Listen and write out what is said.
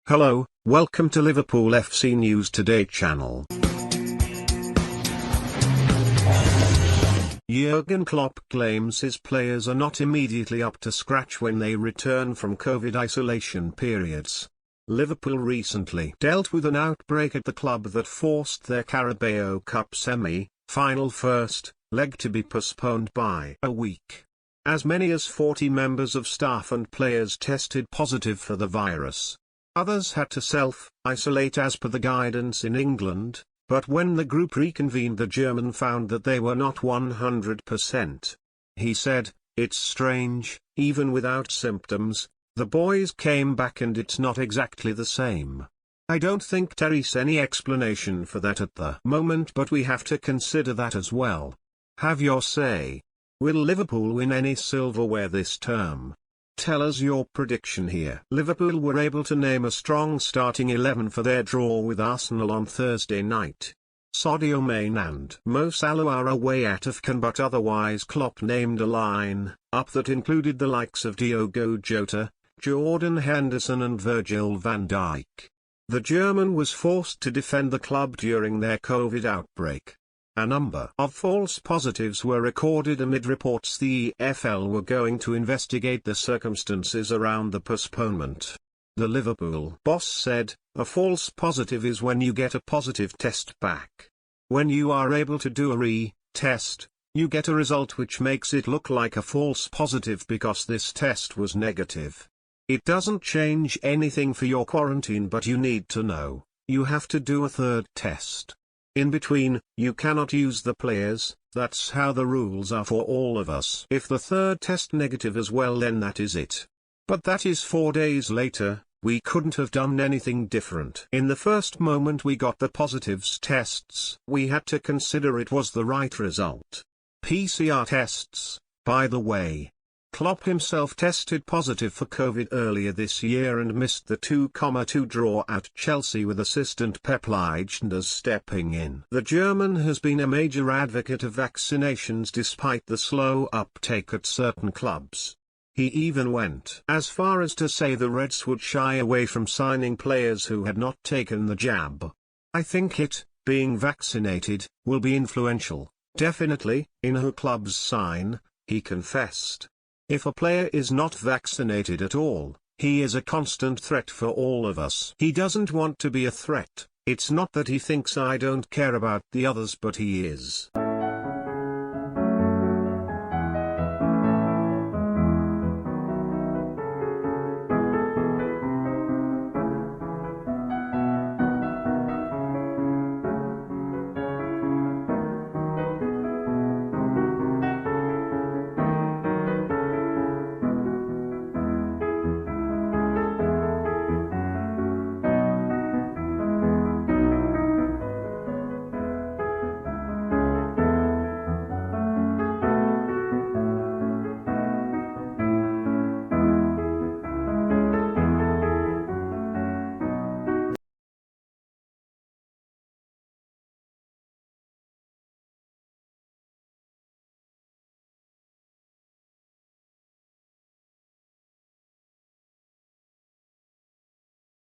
Hello, welcome to Liverpool FC News Today channel. Jurgen Klopp claims his players are not immediately up to scratch when they return from COVID isolation periods. Liverpool recently dealt with an outbreak at the club that forced their Carabao Cup semi-final first leg to be postponed by a week. As many as 40 members of staff and players tested positive for the virus. Others had to self-isolate as per the guidance in England, but when the group reconvened the German found that they were not 100%. He said, "It's strange, even without symptoms, the boys came back and it's not exactly the same. I don't think there is any explanation for that at the moment, but we have to consider that as well. Have your say. Will Liverpool win any silverware this term? Tell us your prediction here." Liverpool were able to name a strong starting 11 for their draw with Arsenal on Thursday night. Sadio Mane and Mo Salah are away at AFCON, but otherwise Klopp named a line-up that included the likes of Diogo Jota, Jordan Henderson and Virgil van Dijk. The German was forced to defend the club during their COVID outbreak. A number of false positives were recorded amid reports the EFL were going to investigate the circumstances around the postponement. The Liverpool boss said, "A false positive is when you get a positive test back. When you are able to do a re-test, you get a result which makes it look like a false positive because this test was negative. It doesn't change anything for your quarantine, but you need to know, you have to do a third test. In between, you cannot use the players, that's how the rules are for all of us. If the third test negative as well, then that is it. But that is 4 days later, we couldn't have done anything different. In the first moment we got the positives tests, we had to consider it was the right result." PCR tests, by the way. Klopp himself tested positive for COVID earlier this year and missed the 2-2 draw at Chelsea with assistant Pep Lijnders stepping in. The German has been a major advocate of vaccinations despite the slow uptake at certain clubs. He even went as far as to say the Reds would shy away from signing players who had not taken the jab. "I think being vaccinated, will be influential, definitely, in who clubs sign," he confessed. "If a player is not vaccinated at all, he is a constant threat for all of us. He doesn't want to be a threat. It's not that he thinks I don't care about the others, but he is."